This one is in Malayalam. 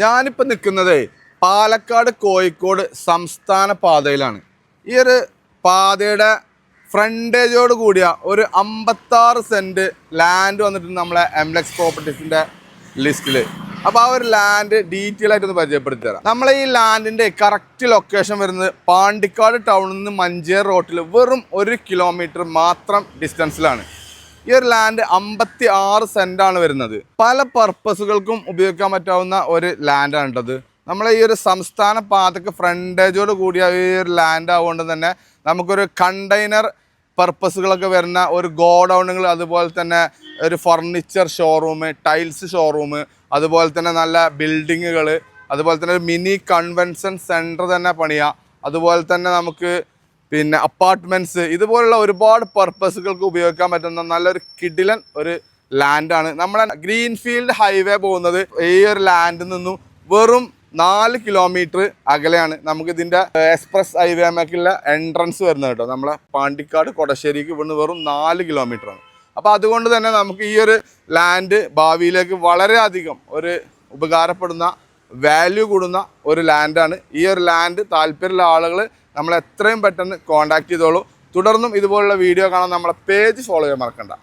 ഞാനിപ്പോൾ നിൽക്കുന്നത് പാലക്കാട് കോഴിക്കോട് സംസ്ഥാന പാതയിലാണ്. ഈ ഒരു പാതയുടെ ഫ്രണ്ടേജോട് കൂടിയ ഒരു 56 സെൻറ്റ് ലാൻഡ് വന്നിട്ടുണ്ട് നമ്മളെ എംലെക്സ് പ്രോപ്പർട്ടീസിൻ്റെ ലിസ്റ്റിൽ. അപ്പോൾ ആ ഒരു ലാൻഡ് ഡീറ്റെയിൽ ആയിട്ടൊന്ന് പരിചയപ്പെടുത്തി തരാം. നമ്മളെ ഈ ലാൻഡിൻ്റെ കറക്റ്റ് ലൊക്കേഷൻ വരുന്നത് പാണ്ടിക്കാട് ടൗണിൽ നിന്ന് മഞ്ചേർ റോട്ടിൽ വെറും 1 കിലോമീറ്റർ മാത്രം ഡിസ്റ്റൻസിലാണ്. ഈ ഒരു ലാൻഡ് 56 സെൻറ്റാണ് വരുന്നത്. പല പർപ്പസുകൾക്കും ഉപയോഗിക്കാൻ പറ്റാവുന്ന ഒരു ലാൻഡാണ് കേട്ടത്. നമ്മളെ ഈ ഒരു സംസ്ഥാന പാതയ്ക്ക് ഫ്രണ്ടേജോട് കൂടിയ ഈ ഒരു ലാൻഡ് ആവുകൊണ്ട് തന്നെ നമുക്കൊരു കണ്ടെയ്നർ പർപ്പസുകളൊക്കെ വരുന്ന ഒരു ഗോഡൗണുകൾ, അതുപോലെ തന്നെ ഒരു ഫർണിച്ചർ ഷോറൂം, ടൈൽസ് ഷോറൂം, അതുപോലെ തന്നെ നല്ല ബിൽഡിങ്ങുകൾ, അതുപോലെ തന്നെ ഒരു മിനി കൺവെൻഷൻ സെൻറ്റർ തന്നെ പണിയുക, അതുപോലെ തന്നെ നമുക്ക് പിന്നെ അപ്പാർട്ട്മെൻറ്റ്സ്, ഇതുപോലുള്ള ഒരുപാട് പർപ്പസുകൾക്ക് ഉപയോഗിക്കാൻ പറ്റുന്ന നല്ലൊരു കിടിലൻ ഒരു ലാൻഡാണ്. നമ്മളെ ഗ്രീൻഫീൽഡ് ഹൈവേ പോകുന്നത് ഈ ഒരു ലാൻഡിൽ നിന്നും വെറും 4 കിലോമീറ്റർ അകലെയാണ്. നമുക്കിതിൻ്റെ എക്സ്പ്രസ് ഹൈവേമേക്കുള്ള എൻട്രൻസ് വരുന്നത് കേട്ടോ. നമ്മളെ പാണ്ടിക്കാട് കൊടശ്ശേരിക്ക് ഇവിടുന്ന് വെറും 4 കിലോമീറ്ററാണ്. അപ്പോൾ അതുകൊണ്ട് തന്നെ നമുക്ക് ഈ ഒരു ലാൻഡ് ഭാവിയിലേക്ക് വളരെയധികം ഒരു ഉപകാരപ്പെടുന്ന, വാല്യൂ കൂടുന്ന ഒരു ലാൻഡാണ്. ഈ ഒരു ലാൻഡ് താല്പര്യമുള്ള ആളുകൾ നമ്മൾ എത്രയും പെട്ടെന്ന് കോൺടാക്ട് ചെയ്തോളൂ. തുടർന്നും ഇതുപോലുള്ള വീഡിയോ കാണാൻ നമ്മളെ പേജ് ഫോളോ ചെയ്യാൻ മറക്കണ്ട.